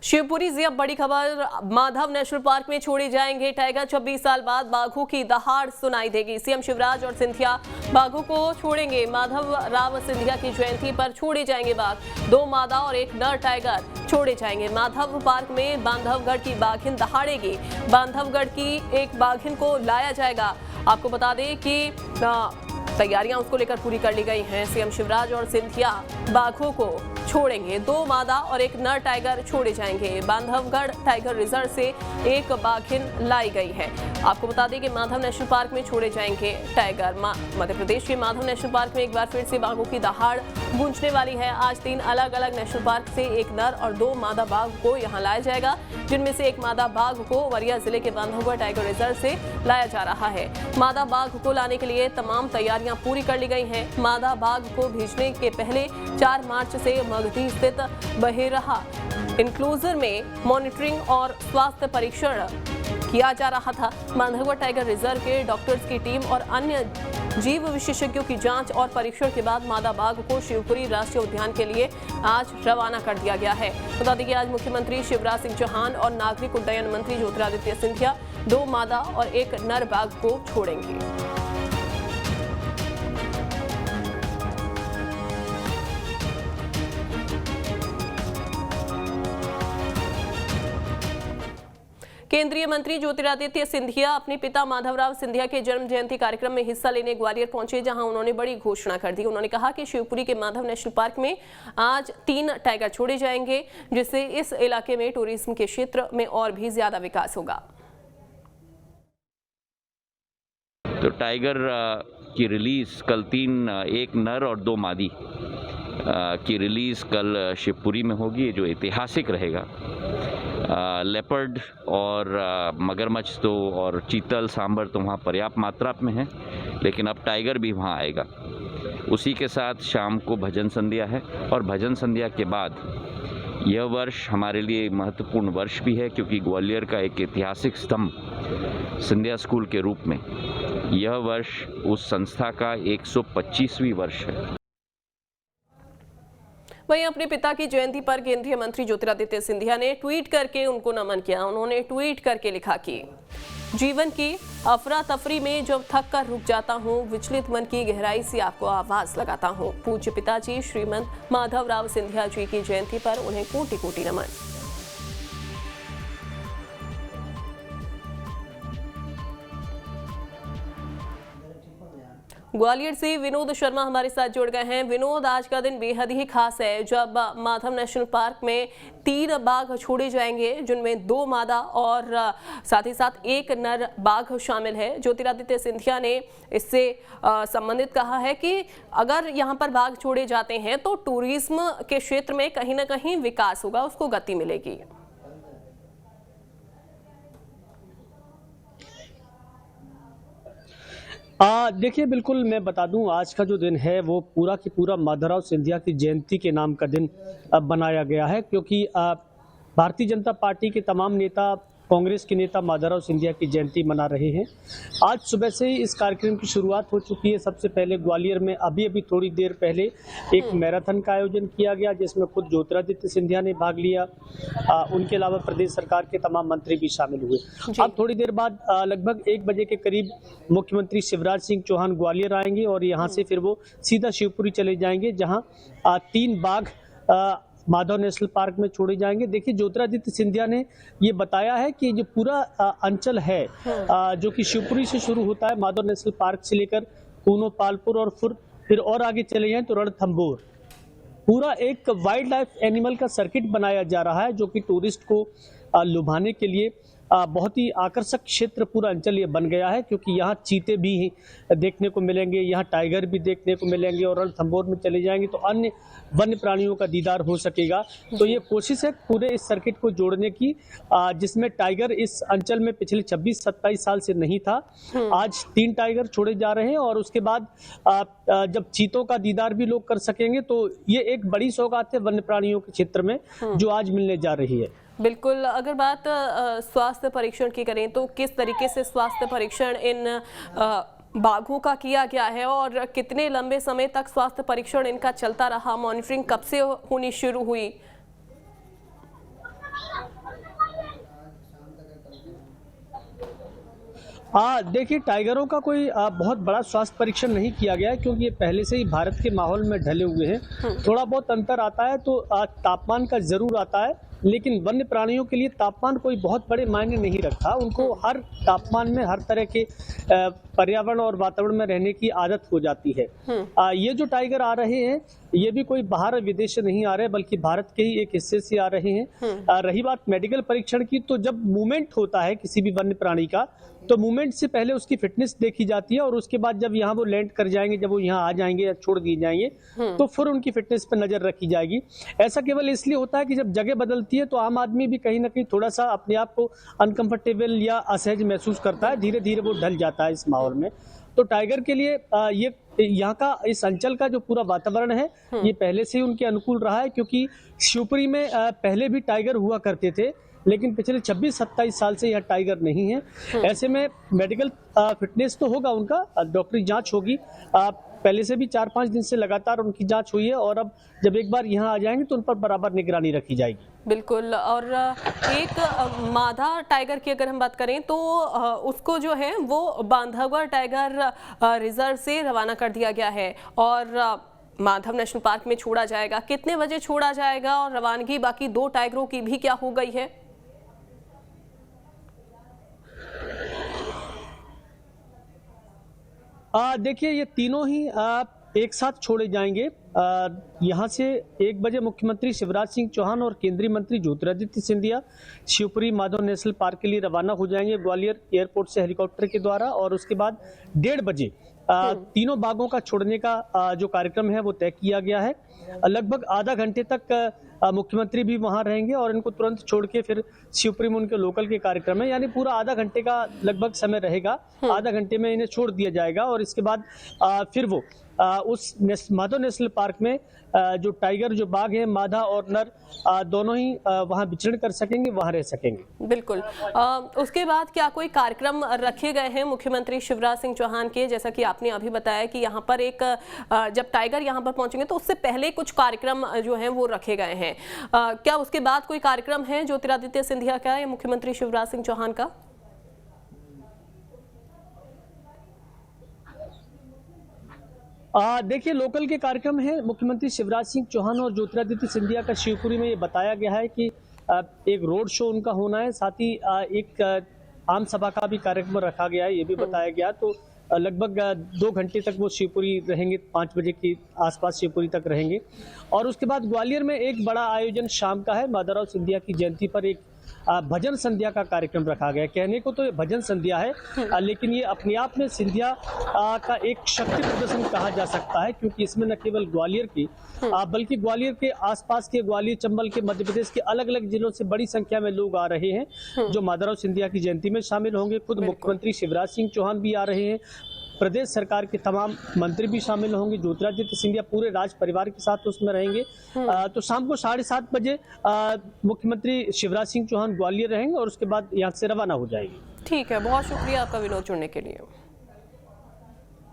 शिवपुरी से अब बड़ी खबर, माधव नेशनल पार्क में छोड़े जाएंगे टाइगर। 26 साल बाद बाघों की दहाड़ सुनाई देगी। सीएम शिवराज और सिंधिया बाघों को छोड़ेंगे। माधव राव सिंधिया की जयंती पर छोड़े जाएंगे बाघ। 2 मादा और 1 नर टाइगर छोड़े जाएंगे। माधव पार्क में बांधवगढ़ की बाघिन दहाड़ेगी। बांधवगढ़ की एक बाघिन को लाया जाएगा। आपको बता दें कि तैयारियां उसको लेकर पूरी कर ली गई हैं। सीएम शिवराज और सिंधिया बाघों को छोड़ेंगे। 2 मादा और 1 नर टाइगर छोड़े जाएंगे। बांधवगढ़ टाइगर रिजर्व से 1 बाघिन लाई गई है। आपको बता दें कि माधव नेशनल पार्क में छोड़े जाएंगे टाइगर। मध्य प्रदेश के माधव नेशनल पार्क में एक बार फिर से बाघों की दहाड़ गूंजने वाली है। आज 3 अलग अलग नेशनल पार्क से 1 नर और 2 मादा बाघ को यहां लाया जाएगा, जिनमें से 1 मादा बाघ को वरिया जिले के बांधवगढ़ टाइगर रिजर्व से लाया जा रहा है। मादा बाघ को लाने के लिए तमाम तैयारियां पूरी कर ली गई हैं। मादा बाघ को भेजने के पहले 4 मार्च से मगधी स्थित बहेरहा इंक्लूजर में मॉनिटरिंग और स्वास्थ्य परीक्षण किया जा रहा था। बांधवगढ़ टाइगर रिजर्व के डॉक्टर्स की टीम और अन्य जीव विशेषज्ञों की जांच और परीक्षण के बाद मादा बाघ को शिवपुरी राष्ट्रीय उद्यान के लिए आज रवाना कर दिया गया है। बता दें कि आज मुख्यमंत्री शिवराज सिंह चौहान और नागरिक उड्डयन मंत्री ज्योतिरादित्य सिंधिया 2 मादा और 1 नर बाघ को छोड़ेंगे। केंद्रीय मंत्री ज्योतिरादित्य सिंधिया अपने पिता माधवराव सिंधिया के जन्म जयंती कार्यक्रम में हिस्सा लेने ग्वालियर पहुंचे, जहां उन्होंने बड़ी घोषणा कर दी। उन्होंने कहा कि शिवपुरी के माधव नेशनल पार्क में आज 3 टाइगर छोड़े जाएंगे, जिससे इस इलाके में टूरिज्म के क्षेत्र में और भी ज्यादा विकास होगा। तो टाइगर की रिलीज कल 3, 1 नर और 2 मादी की रिलीज कल शिवपुरी में होगी, जो ऐतिहासिक रहेगा। लेपर्ड और मगरमच्छ तो और चीतल सांबर तो वहाँ पर्याप्त मात्रा में है, लेकिन अब टाइगर भी वहाँ आएगा। उसी के साथ शाम को भजन संध्या है, और भजन संध्या के बाद यह वर्ष हमारे लिए महत्वपूर्ण वर्ष भी है, क्योंकि ग्वालियर का एक ऐतिहासिक स्तंभ सिंधिया स्कूल के रूप में यह वर्ष उस संस्था का 125वीं वर्ष है। वहीं अपने पिता की जयंती पर केंद्रीय मंत्री ज्योतिरादित्य सिंधिया ने ट्वीट करके उनको नमन किया। उन्होंने ट्वीट करके लिखा कि जीवन की अफरा तफरी में जब थक कर रुक जाता हूँ, विचलित मन की गहराई से आपको आवाज लगाता हूँ। पूज्य पिताजी श्रीमंत माधवराव सिंधिया जी की जयंती पर उन्हें कोटि कोटि नमन। ग्वालियर से विनोद शर्मा हमारे साथ जुड़ गए हैं। विनोद, आज का दिन बेहद ही खास है, जब माधव नेशनल पार्क में 3 बाघ छोड़े जाएंगे, जिनमें 2 मादा और साथ ही साथ 1 नर बाघ शामिल है। ज्योतिरादित्य सिंधिया ने इससे संबंधित कहा है कि अगर यहाँ पर बाघ छोड़े जाते हैं तो टूरिज्म के क्षेत्र में कहीं ना कहीं विकास होगा, उसको गति मिलेगी। देखिए, बिल्कुल मैं बता दूं, आज का जो दिन है वो पूरा की पूरा माधवराव सिंधिया की जयंती के नाम का दिन बनाया गया है, क्योंकि भारतीय जनता पार्टी के तमाम नेता, कांग्रेस के नेता माधवराव सिंधिया की जयंती मना रहे हैं। आज सुबह से ही इस कार्यक्रम की शुरुआत हो चुकी है। सबसे पहले ग्वालियर में अभी थोड़ी देर पहले एक मैराथन का आयोजन किया गया, जिसमें खुद ज्योतिरादित्य सिंधिया ने भाग लिया। उनके अलावा प्रदेश सरकार के तमाम मंत्री भी शामिल हुए। अब थोड़ी देर बाद लगभग 1 बजे के करीब मुख्यमंत्री शिवराज सिंह चौहान ग्वालियर आएंगे, और यहाँ से फिर वो सीधा शिवपुरी चले जाएंगे, जहाँ 3 बाघ माधव नेशनल पार्क में छोड़े जाएंगे। देखिए, ज्योतिरादित्य सिंधिया ने ये बताया है कि जो पूरा अंचल है, जो कि शिवपुरी से शुरू होता है, माधव नेशनल पार्क से लेकर कूनो, पालपुर और फिर और आगे चले जाएं तो रणथंभौर, पूरा एक वाइल्ड लाइफ एनिमल का सर्किट बनाया जा रहा है, जो कि टूरिस्ट को लुभाने के लिए बहुत ही आकर्षक क्षेत्र पूरा अंचल ये बन गया है, क्योंकि यहाँ चीते भी देखने को मिलेंगे, यहाँ टाइगर भी देखने को मिलेंगे, और रणथंभौर में चले जाएंगे तो अन्य वन्य प्राणियों का दीदार हो सकेगा। तो ये कोशिश है पूरे इस सर्किट को जोड़ने की, जिसमें टाइगर इस अंचल में पिछले 26-27 साल से नहीं था। आज 3 टाइगर छोड़े जा रहे हैं, और उसके बाद जब चीतों का दीदार भी लोग कर सकेंगे, तो ये एक बड़ी सौगात है वन्य प्राणियों के क्षेत्र में जो आज मिलने जा रही है। बिल्कुल। अगर बात स्वास्थ्य परीक्षण की करें तो किस तरीके से स्वास्थ्य परीक्षण इन बाघों का किया गया है, और कितने लंबे समय तक स्वास्थ्य परीक्षण इनका चलता रहा? मॉनिटरिंग कब से होनी शुरू हुई? देखिए, टाइगरों का कोई बहुत बड़ा स्वास्थ्य परीक्षण नहीं किया गया है, क्योंकि ये पहले से ही भारत के माहौल में ढले हुए हैं। थोड़ा बहुत अंतर आता है तो तापमान का जरूर आता है, लेकिन वन्य प्राणियों के लिए तापमान कोई बहुत बड़े मायने नहीं रखता। उनको हर तापमान में हर तरह के पर्यावरण और वातावरण में रहने की आदत हो जाती है। ये जो टाइगर आ रहे हैं, ये भी कोई बाहर विदेश से नहीं आ रहे, बल्कि भारत के ही एक हिस्से से आ रहे हैं। रही बात मेडिकल परीक्षण की, तो जब मूवमेंट होता है किसी भी वन्य प्राणी का, तो मूवमेंट से पहले उसकी फिटनेस देखी जाती है, और उसके बाद जब यहाँ वो लैंड कर जाएंगे, जब वो यहाँ आ जाएंगे या छोड़ दिए जाएंगे, तो फिर उनकी फिटनेस पर नजर रखी जाएगी। ऐसा केवल इसलिए होता है कि जब जगह बदलती है तो आम आदमी भी कहीं ना कहीं थोड़ा सा अपने आप को अनकंफर्टेबल या असहज महसूस करता है। धीरे धीरे वो ढल जाता है इस माहौल में। तो टाइगर के लिए ये यहाँ का इस अंचल का जो पूरा वातावरण है, ये पहले से ही उनके अनुकूल रहा है, क्योंकि शिवपुरी में पहले भी टाइगर हुआ करते थे, लेकिन पिछले 26-27 साल से यह टाइगर नहीं है। ऐसे में मेडिकल फिटनेस तो होगा, उनका डॉक्टरी जांच होगी। पहले से भी 4-5 दिन से लगातार उनकी जांच हुई है, और अब जब एक बार यहाँ आ जाएंगे तो उन पर बराबर निगरानी रखी जाएगी। बिल्कुल। और एक मादा टाइगर की अगर हम बात करें तो उसको जो है वो बांधवगढ़ टाइगर रिजर्व से रवाना कर दिया गया है और माधव नेशनल पार्क में छोड़ा जाएगा। कितने बजे छोड़ा जाएगा और रवानगी बाकी 2 टाइगरों की भी क्या हो गई है? देखिए, ये तीनों ही एक साथ छोड़े जाएंगे। यहाँ से 1 बजे मुख्यमंत्री शिवराज सिंह चौहान और केंद्रीय मंत्री ज्योतिरादित्य सिंधिया शिवपुरी माधव नेशनल पार्क के लिए रवाना हो जाएंगे ग्वालियर एयरपोर्ट से हेलीकॉप्टर के द्वारा, और उसके बाद 1:30 बजे तीनों बाघों का छोड़ने का जो कार्यक्रम है वो तय किया गया है। लगभग आधा घंटे तक मुख्यमंत्री भी वहां रहेंगे, और इनको तुरंत छोड़ के फिर शिवपुरी में उनके लोकल के कार्यक्रम है, यानी पूरा आधा घंटे का लगभग समय रहेगा। आधा घंटे में इन्हें छोड़ दिया जाएगा, और इसके बाद फिर वो उस माधव नेशनल पार्क में जो टाइगर, जो बाघ है, मादा और नर, दोनों ही वहां विचरण कर सकेंगे, वहां रह सकेंगे। बिल्कुल। उसके बाद क्या कोई कार्यक्रम रखे गए हैं मुख्यमंत्री शिवराज सिंह चौहान के? जैसा कि आपने अभी बताया कि यहाँ पर एक जब टाइगर यहाँ पर पहुंचेंगे तो उससे पहले कुछ कार्यक्रम जो हैं वो रखे गए हैं। क्या उसके बाद कोई कार्यक्रम है ज्योतिरादित्य सिंधिया का या मुख्यमंत्री शिवराज सिंह चौहान का? देखिए, लोकल के कार्यक्रम है। मुख्यमंत्री शिवराज सिंह चौहान और ज्योतिरादित्य सिंधिया का शिवपुरी में ये बताया गया है कि एक रोड शो उनका होना है, साथ ही एक आम सभा का भी कार्यक्रम रखा गया है, ये भी बताया गया। तो लगभग 2 घंटे तक वो शिवपुरी रहेंगे, 5 बजे के आसपास शिवपुरी तक रहेंगे। और उसके बाद ग्वालियर में एक बड़ा आयोजन शाम का है। माधवराव सिंधिया की जयंती पर एक भजन संध्या का कार्यक्रम रखा गया है। कहने को तो ये भजन संध्या है, लेकिन ये अपने आप में सिंधिया का एक शक्ति प्रदर्शन कहा जा सकता है, क्योंकि इसमें न केवल ग्वालियर की बल्कि ग्वालियर के आसपास के, ग्वालियर, चंबल के, मध्य प्रदेश के अलग अलग जिलों से बड़ी संख्या में लोग आ रहे हैं जो माधवराव सिंधिया की जयंती में शामिल होंगे। खुद मुख्यमंत्री शिवराज सिंह चौहान भी आ रहे हैं, प्रदेश सरकार के तमाम मंत्री भी शामिल होंगे, ज्योतिरादित्य सिंधिया पूरे राज परिवार के साथ उसमें रहेंगे। तो शाम को 7:30 बजे मुख्यमंत्री शिवराज सिंह चौहान ग्वालियर रहेंगे, और उसके बाद यहाँ से रवाना हो जाएंगे। ठीक है, बहुत शुक्रिया आपका विनोद जुड़ने के लिए।